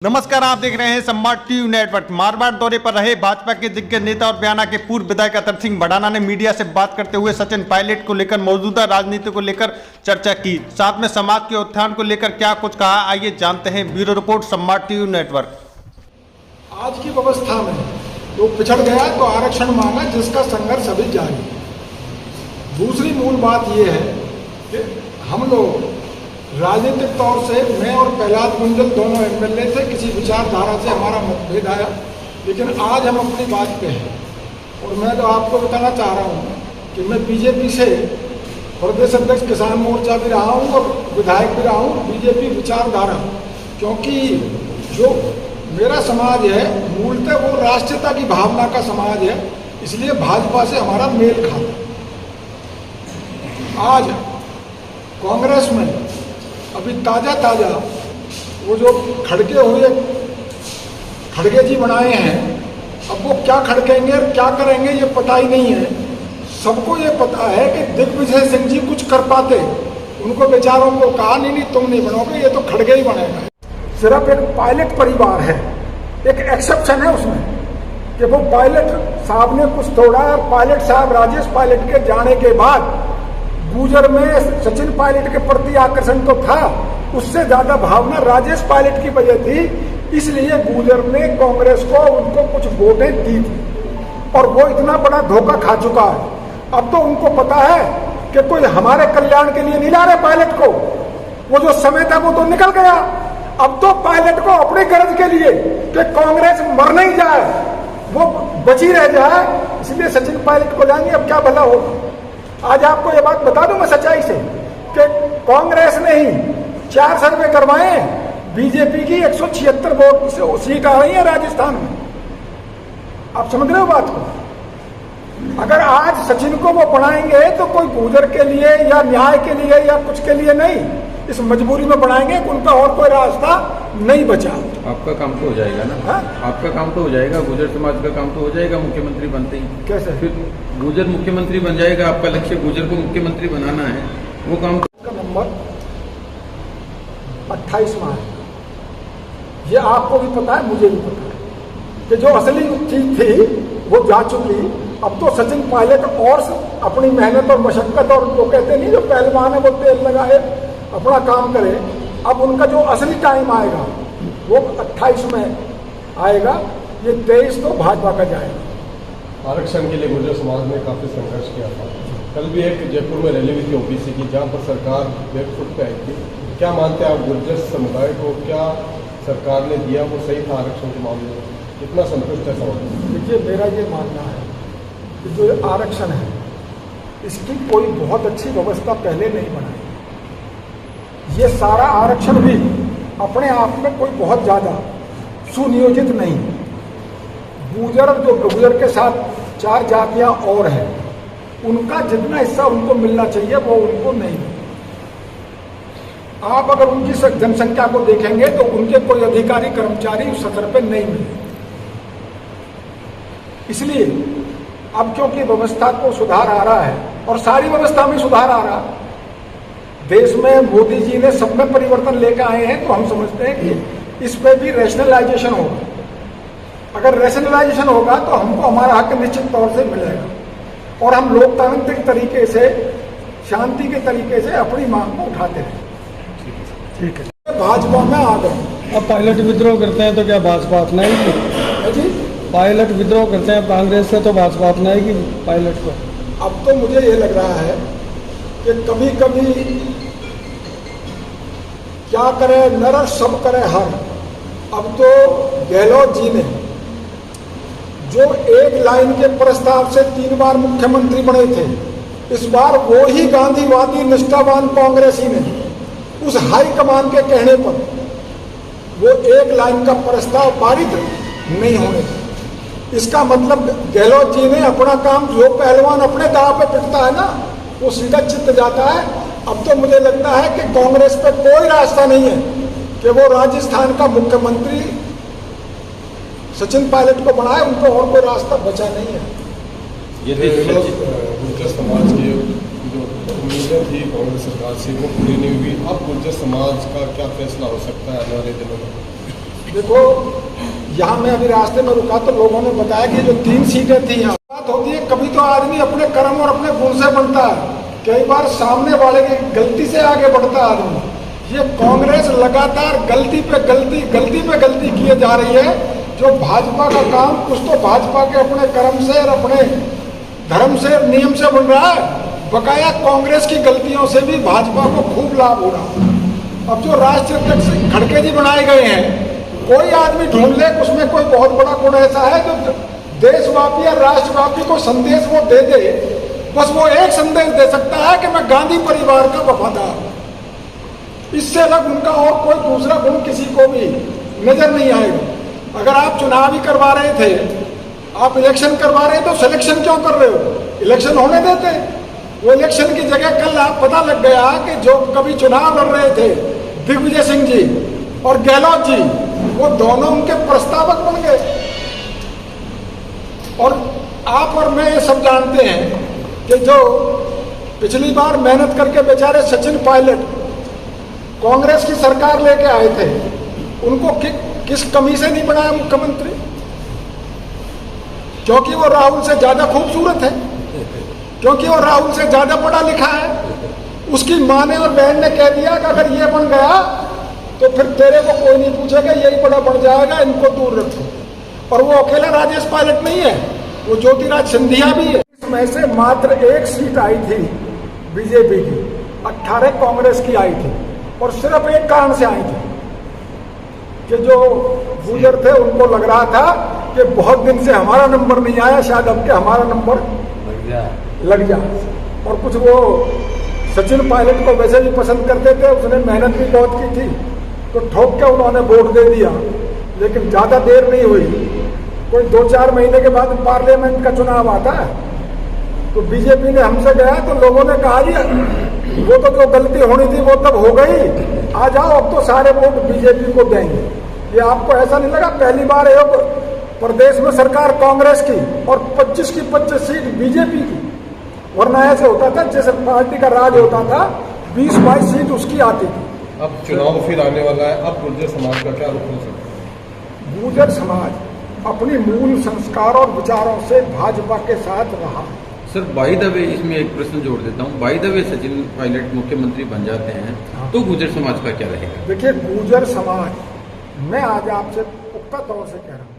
नमस्कार, आप देख रहे हैं सम्राट टीवी नेटवर्क। मारवाड़ दौरे पर रहे भाजपा के दिग्गज नेता और बयाना के पूर्व विधायक अतर सिंह भड़ाना ने मीडिया से बात करते हुए सचिन पायलट को लेकर मौजूदा राजनीति को लेकर चर्चा की। साथ में समाज के उत्थान को लेकर क्या कुछ कहा, आइए जानते हैं। ब्यूरो रिपोर्ट, सम्राट टीवी नेटवर्क। आज की व्यवस्था में लोग पिछड़ गया तो आरक्षण मांगा, जिसका संघर्ष अभी जारी। दूसरी मूल बात यह है कि हम लोग राजनीतिक तौर से मैं और प्रहलाद मंडल दोनों एमएलए थे, किसी विचारधारा से हमारा मतभेद आया, लेकिन आज हम अपनी बात पे हैं। और मैं तो आपको बताना चाह रहा हूँ कि मैं बीजेपी से प्रदेश अध्यक्ष किसान मोर्चा भी रहा हूँ और विधायक भी रहा हूँ, बीजेपी विचारधारा। क्योंकि जो मेरा समाज है मूलतः वो राष्ट्रीयता की भावना का समाज है, इसलिए भाजपा से हमारा मेल खाता। आज कांग्रेस में अभी ताज़ा वो जो खड़गे जी बनाए हैं, अब वो क्या खड़केंगे और क्या करेंगे ये पता ही नहीं है। सबको ये पता है कि दिग्विजय सिंह जी कुछ कर पाते, उनको बेचारों को कहा नहीं तुम नहीं बनोगे, ये तो खड़गे ही बनेगा। सिर्फ एक पायलट परिवार है, एक एक्सेप्शन है उसमें कि वो पायलट साहब ने कुछ तोड़ा। पायलट साहब राजेश पायलट के जाने के बाद गुजर में सचिन पायलट के प्रति आकर्षण तो था, उससे ज्यादा भावना राजेश पायलट की वजह थी। इसलिए गुजर ने कांग्रेस को उनको कुछ वोटें दी थी और वो इतना बड़ा धोखा खा चुका है। अब तो उनको पता है कि कोई हमारे कल्याण के लिए नहीं ला रहे पायलट को, वो जो समय था वो तो निकल गया। अब तो पायलट को अपनी गरज के लिए कि कांग्रेस मर नहीं जाए, वो बची रह जाए, इसलिए सचिन पायलट को लाएंगे। अब क्या भला होगा। आज आपको ये बात बता दूं मैं सच्चाई से कि कांग्रेस ने ही 4 सर्वे करवाए, बीजेपी की 176 वोट सीट आ रही है राजस्थान में। आप समझ रहे हो बात को। अगर आज सचिन को वो बनाएंगे तो कोई गुजर के लिए या न्याय के लिए या कुछ के लिए नहीं, इस मजबूरी में बनाएंगे, उनका और कोई रास्ता नहीं बचा। आपका काम तो हो जाएगा ना। हा? आपका काम तो हो जाएगा, गुजर समाज का काम तो हो जाएगा मुख्यमंत्री बनते ही। कैसे? फिर गुजर मुख्यमंत्री बन जाएगा। आपका लक्ष्य गुजर को मुख्यमंत्री बनाना है, वो काम का नंबर 28 में है। ये आपको भी पता है, मुझे भी पता है कि जो असली चीज थी वो जा चुकी। अब तो सचिन पायलट और अपनी मेहनत और मशक्कत, और वो कहते नहीं जो पहलवान है वो तेल लगाए अपना काम करे, अब उनका जो असली टाइम आएगा वो 28 में आएगा। ये 23 तो भाजपा का जाएगा। आरक्षण के लिए गुर्जर समाज ने काफी संघर्ष किया था। कल भी एक जयपुर में रैली हुई थी ओबीसी की, जहां पर सरकार बैकफुट पे आई थी। क्या मानते हैं आप, गुर्जर समुदाय को क्या सरकार ने दिया वो सही था आरक्षण के मामले में? कितना संतुष्ट है समाज? देखिए, मेरा ये मानना है कि जो आरक्षण है इसकी कोई बहुत अच्छी व्यवस्था पहले नहीं बनाई। ये सारा आरक्षण भी अपने आप में कोई बहुत ज्यादा सुनियोजित नहीं। गुजर के साथ 4 जातियां और हैं, उनका जितना हिस्सा उनको मिलना चाहिए वो उनको नहीं। आप अगर उनकी जनसंख्या को देखेंगे तो उनके कोई अधिकारी कर्मचारी उस स्तर पर नहीं मिले। इसलिए अब क्योंकि व्यवस्था को सुधार आ रहा है और सारी व्यवस्था में सुधार आ रहा है, देश में मोदी जी ने सब में परिवर्तन लेकर आए हैं, तो हम समझते हैं कि इस पे भी रैशनलाइजेशन होगा। अगर रैशनलाइजेशन होगा तो हमको हमारा हक निश्चित तौर से मिलेगा और हम लोकतांत्रिक तरीके से, शांति के तरीके से अपनी मांग को उठाते हैं। ठीक है, भाजपा में आ गए। अब पायलट विद्रोह करते हैं तो क्या भाजपा अपनाएगी? जी, पायलट विद्रोह करते हैं कांग्रेस से तो भाजपा अपनाएगी पायलट को? अब तो मुझे ये लग रहा है कि कभी कभी क्या करे नर सब करे हर। अब तो गहलोत जी ने जो एक लाइन के प्रस्ताव से 3 बार मुख्यमंत्री बने थे, इस बार वो ही गांधीवादी निष्ठावान कांग्रेसी ने उस हाईकमान के कहने पर वो एक लाइन का प्रस्ताव पारित नहीं होने थे। इसका मतलब गहलोत जी ने अपना काम, जो पहलवान अपने दांव पे पिटता है ना, वो सीधा चित्त जाता है। अब तो मुझे लगता है कि कांग्रेस पे कोई रास्ता नहीं है कि वो राजस्थान का मुख्यमंत्री सचिन पायलट को बनाए, उनको और कोई रास्ता बचा नहीं है। ये गुर्जर समाज की जो उम्मीदें थी कांग्रेस सरकार से वो पूरी नहीं हुई। अब गुर्जर समाज का क्या फैसला हो सकता है आने वाले दिनों में? देखो, यहाँ मैं अभी रास्ते में रुका तो लोगों ने बताया कि जो 3 सीटें थी यहाँ, बात होती है कभी तो आदमी अपने कर्म और अपने गुण से बनता है, कई बार सामने वाले की गलती से आगे बढ़ता है आदमी। ये कांग्रेस लगातार गलती पे गलती किए जा रही है। जो भाजपा का काम कुछ तो भाजपा के अपने कर्म से और अपने धर्म से नियम से बन रहा है, बकाया कांग्रेस की गलतियों से भी भाजपा को खूब लाभ हो रहा है। अब जो राष्ट्रीय अध्यक्ष खड़गे जी बनाए गए हैं, कोई आदमी ढूंढ ले उसमें कोई बहुत बड़ा गुण ऐसा है जो देशव्यापी या राष्ट्रव्यापी को संदेश वो दे दे। बस वो एक संदेश दे सकता है कि मैं गांधी परिवार का वफादार हूं। इससे अलग उनका और कोई दूसरा गुण किसी को भी नजर नहीं आएगा। अगर आप चुनाव ही करवा रहे थे, आप इलेक्शन करवा रहे तो सिलेक्शन क्यों कर रहे हो? इलेक्शन होने देते। वो इलेक्शन की जगह कल आप पता लग गया कि जो कभी चुनाव लड़ रहे थे दिग्विजय सिंह जी और गहलोत जी, वो दोनों उनके प्रस्तावक बन गए। और आप और मैं ये सब जानते हैं कि जो पिछली बार मेहनत करके बेचारे सचिन पायलट कांग्रेस की सरकार लेके आए थे, उनको किस कमी से नहीं बनाया मुख्यमंत्री? क्योंकि वो राहुल से ज्यादा खूबसूरत है, क्योंकि वो राहुल से ज्यादा पढ़ा लिखा है। उसकी माँ ने और बहन ने कह दिया कि अगर ये बन गया तो फिर तेरे को कोई नहीं पूछेगा, यही बड़ा बढ़ जाएगा, इनको दूर रखो। और वो अकेला राजेश पायलट नहीं है, वो ज्योतिराज सिंधिया भी है। इसमें से मात्र 1 सीट आई थी बीजेपी की, 18 कांग्रेस की आई थी, और सिर्फ एक कारण से आई थी कि जो गुजर थे उनको लग रहा था कि बहुत दिन से हमारा नंबर नहीं आया, शायद अब के हमारा नंबर लग जाए। और कुछ वो सचिन पायलट को वैसे भी पसंद करते थे, उसने मेहनत भी बहुत की थी, तो ठोक के उन्होंने वोट दे दिया। लेकिन ज्यादा देर नहीं हुई, कोई 2-4 महीने के बाद पार्लियामेंट का चुनाव आता है, तो बीजेपी ने हमसे गया तो लोगों ने कहा जी वो तो जो गलती होनी थी वो तब हो गई, आ जाओ अब तो सारे वोट बीजेपी को देंगे। ये आपको ऐसा नहीं लगा पहली बार एक प्रदेश में सरकार कांग्रेस की और 25 की 25 सीट बीजेपी की? वरना ऐसे होता था जैसे पार्टी का राज होता था, 20-22 सीट उसकी आती थी। अब चुनाव फिर आने वाला है, अब गुर्जर समाज का क्या रुख हो सकता है? गुर्जर समाज अपनी मूल संस्कार और विचारों से भाजपा के साथ रहा। सर, बाय द वे इसमें एक प्रश्न जोड़ देता हूँ। By the way Sachin Pilot मुख्यमंत्री बन जाते हैं तो गुर्जर समाज का क्या रहेगा? देखिए, गुर्जर समाज, मैं आज आपसे पुख्ता तौर से कह रहा हूँ,